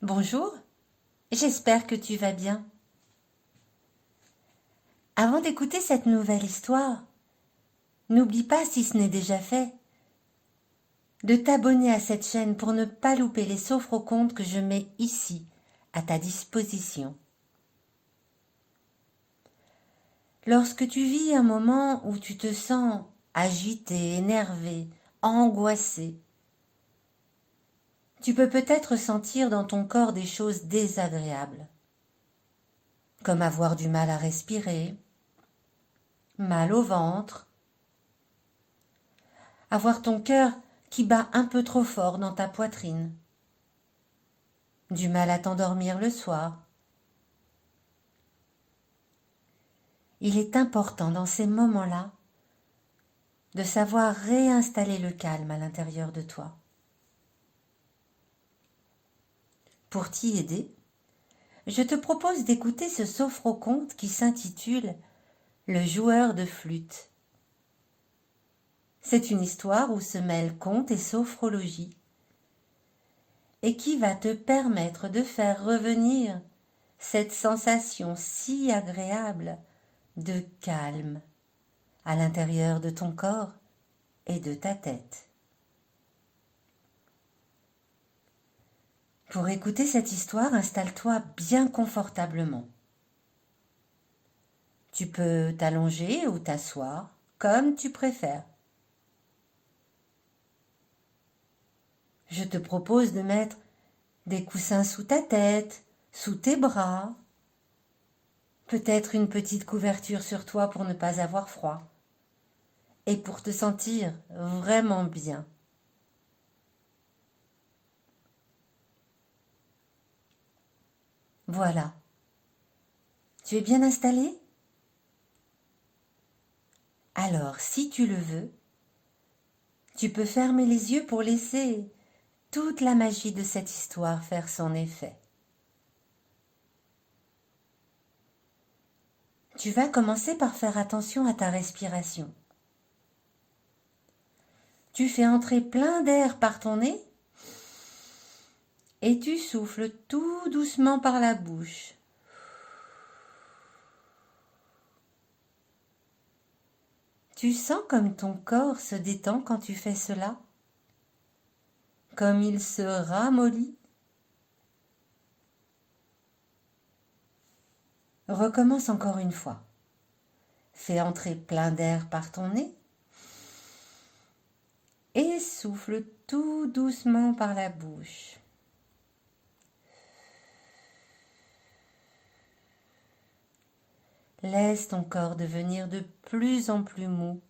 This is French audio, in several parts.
Bonjour, j'espère que tu vas bien. Avant d'écouter cette nouvelle histoire, n'oublie pas, si ce n'est déjà fait, de t'abonner à cette chaîne pour ne pas louper les sophro-contes que je mets ici, à ta disposition. Lorsque tu vis un moment où tu te sens agité, énervé, angoissé, tu peux peut-être sentir dans ton corps des choses désagréables, comme avoir du mal à respirer, mal au ventre, avoir ton cœur qui bat un peu trop fort dans ta poitrine, du mal à t'endormir le soir. Il est important dans ces moments-là de savoir réinstaller le calme à l'intérieur de toi. Pour t'y aider, je te propose d'écouter ce sophro-conte qui s'intitule « Le joueur de flûte ». C'est une histoire où se mêlent conte et sophrologie et qui va te permettre de faire revenir cette sensation si agréable de calme à l'intérieur de ton corps et de ta tête. Pour écouter cette histoire, installe-toi bien confortablement. Tu peux t'allonger ou t'asseoir, comme tu préfères. Je te propose de mettre des coussins sous ta tête, sous tes bras, peut-être une petite couverture sur toi pour ne pas avoir froid et pour te sentir vraiment bien. Voilà. Tu es bien installé ? Alors, si tu le veux, tu peux fermer les yeux pour laisser toute la magie de cette histoire faire son effet. Tu vas commencer par faire attention à ta respiration. Tu fais entrer plein d'air par ton nez et tu souffles tout doucement par la bouche. Tu sens comme ton corps se détend quand tu fais cela, comme il se ramollit. Recommence encore une fois. Fais entrer plein d'air par ton nez et souffle tout doucement par la bouche. Laisse ton corps devenir de plus en plus mou,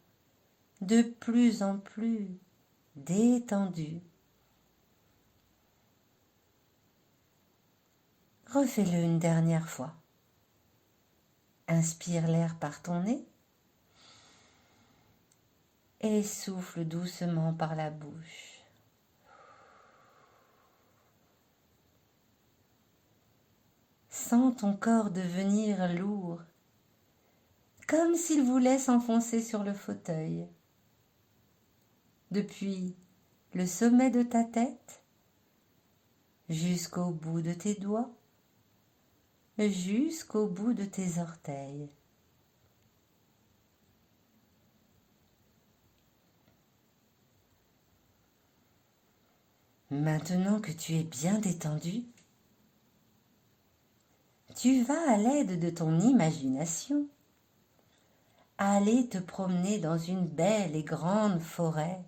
de plus en plus détendu. Refais-le une dernière fois. Inspire l'air par ton nez et souffle doucement par la bouche. Sens ton corps devenir lourd, comme s'il voulait s'enfoncer sur le fauteuil. Depuis le sommet de ta tête jusqu'au bout de tes doigts, jusqu'au bout de tes orteils. Maintenant que tu es bien détendu, tu vas, à l'aide de ton imagination, aller te promener dans une belle et grande forêt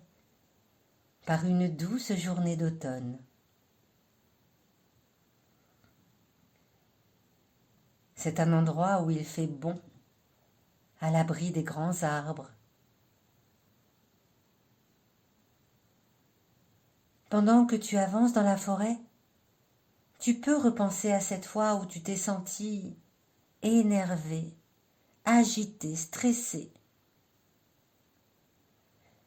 par une douce journée d'automne. C'est un endroit où il fait bon, à l'abri des grands arbres. Pendant que tu avances dans la forêt, tu peux repenser à cette fois où tu t'es senti énervé, agité, stressé.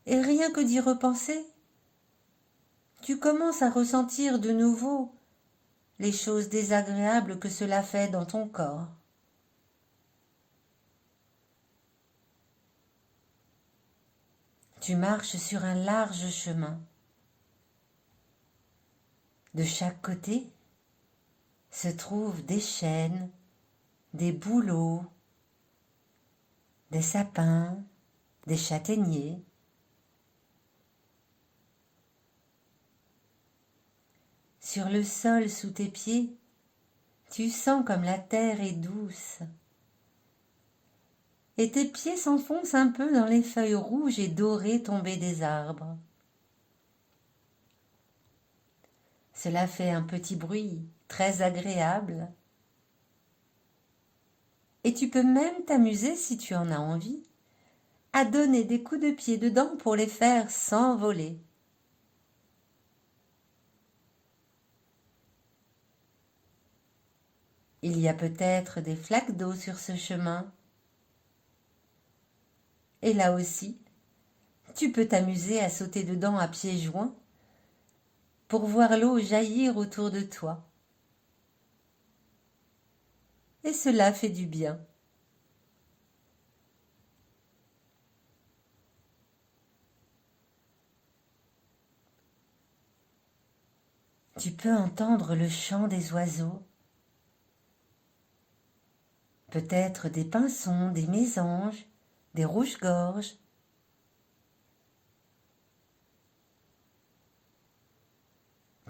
Et rien que d'y repenser, tu commences à ressentir de nouveau les choses désagréables que cela fait dans ton corps. Tu marches sur un large chemin. De chaque côté, se trouvent des chênes, des bouleaux, des sapins, des châtaigniers. Sur le sol sous tes pieds, tu sens comme la terre est douce. Et tes pieds s'enfoncent un peu dans les feuilles rouges et dorées tombées des arbres. Cela fait un petit bruit très agréable. Et tu peux même t'amuser, si tu en as envie, à donner des coups de pied dedans pour les faire s'envoler. Il y a peut-être des flaques d'eau sur ce chemin. Et là aussi, tu peux t'amuser à sauter dedans à pieds joints pour voir l'eau jaillir autour de toi. Et cela fait du bien. Tu peux entendre le chant des oiseaux, peut-être des pinsons, des mésanges, des rouges-gorges.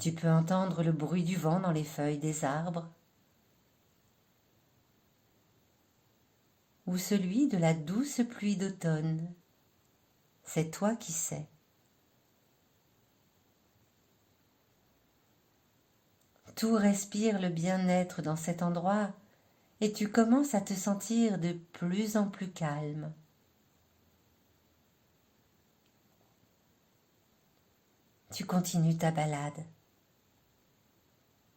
Tu peux entendre le bruit du vent dans les feuilles des arbres, ou celui de la douce pluie d'automne. C'est toi qui sais. Tout respire le bien-être dans cet endroit et tu commences à te sentir de plus en plus calme. Tu continues ta balade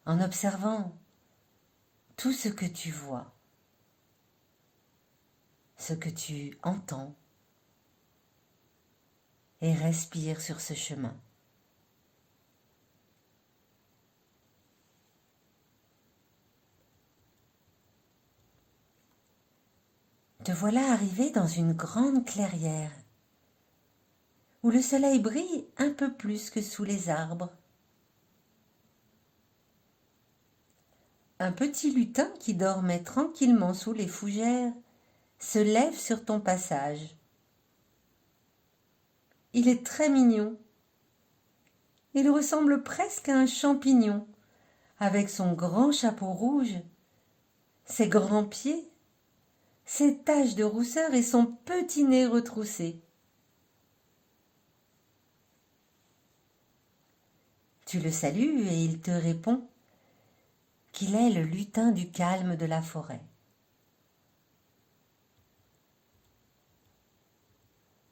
en observant tout ce que tu vois, ce que tu entends et respire sur ce chemin. Te voilà arrivé dans une grande clairière où le soleil brille un peu plus que sous les arbres. Un petit lutin qui dormait tranquillement sous les fougères se lève sur ton passage. Il est très mignon. Il ressemble presque à un champignon, avec son grand chapeau rouge, ses grands pieds, ses taches de rousseur et son petit nez retroussé. Tu le salues et il te répond qu'il est le lutin du calme de la forêt.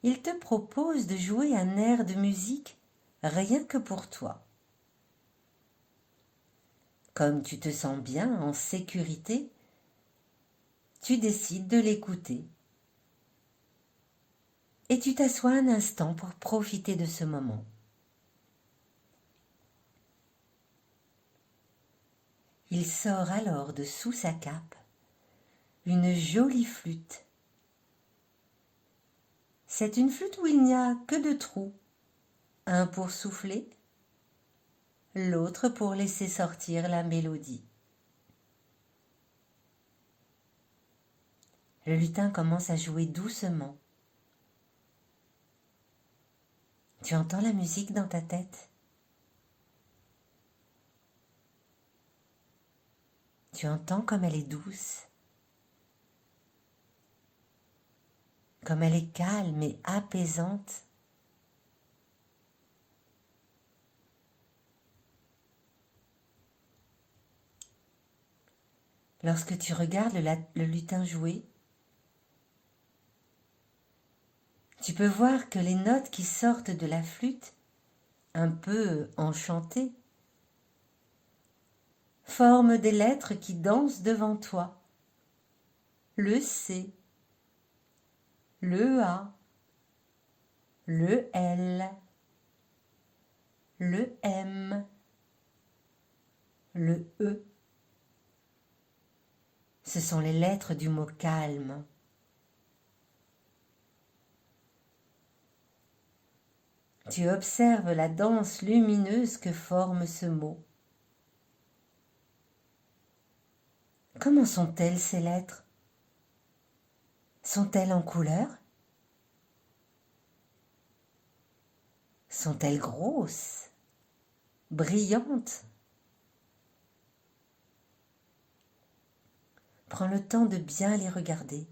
Il te propose de jouer un air de musique rien que pour toi. Comme tu te sens bien en sécurité, tu décides de l'écouter. Et tu t'assois un instant pour profiter de ce moment. Il sort alors de sous sa cape une jolie flûte. C'est une flûte où il n'y a que deux trous, un pour souffler, l'autre pour laisser sortir la mélodie. Le lutin commence à jouer doucement. Tu entends la musique dans ta tête? Tu entends comme elle est douce, comme elle est calme et apaisante. Lorsque tu regardes le lutin jouer, tu peux voir que les notes qui sortent de la flûte, un peu enchantées, forment des lettres qui dansent devant toi. Le C, le A, le L, le M, le E. Ce sont les lettres du mot calme. Tu observes la danse lumineuse que forme ce mot. Comment sont-elles ces lettres? Sont-elles en couleur? Sont-elles grosses, brillantes? Prends le temps de bien les regarder.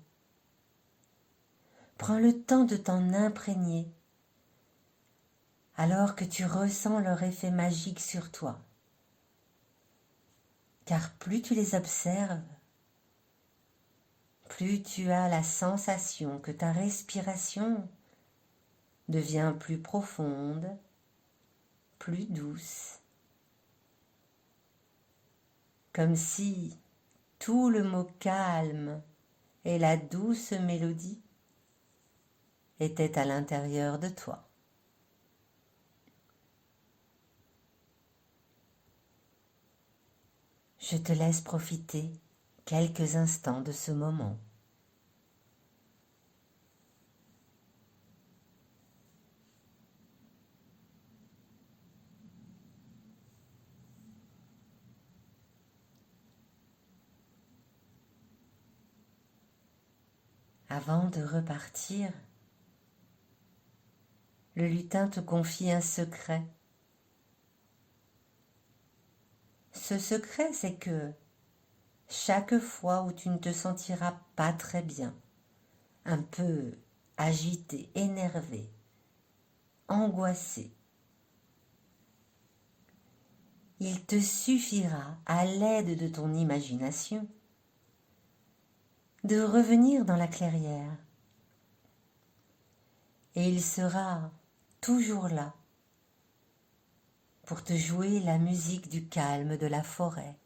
Prends le temps de t'en imprégner alors que tu ressens leur effet magique sur toi. Car plus tu les observes, plus tu as la sensation que ta respiration devient plus profonde, plus douce, comme si tout le mot calme et la douce mélodie étaient à l'intérieur de toi. Je te laisse profiter quelques instants de ce moment. Avant de repartir, le lutin te confie un secret. Ce secret, c'est que chaque fois où tu ne te sentiras pas très bien, un peu agité, énervé, angoissé, il te suffira, à l'aide de ton imagination, de revenir dans la clairière. Et il sera toujours là pour te jouer la musique du calme de la forêt.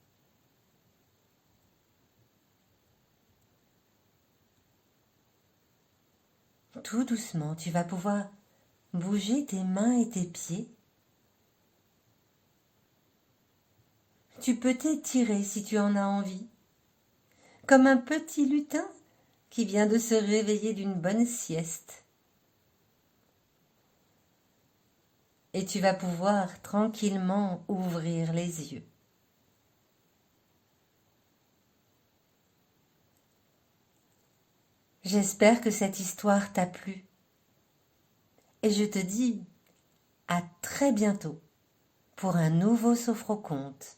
Tout doucement, tu vas pouvoir bouger tes mains et tes pieds. Tu peux t'étirer si tu en as envie, comme un petit lutin qui vient de se réveiller d'une bonne sieste. Et tu vas pouvoir tranquillement ouvrir les yeux. J'espère que cette histoire t'a plu. Et je te dis à très bientôt pour un nouveau Sophroconte.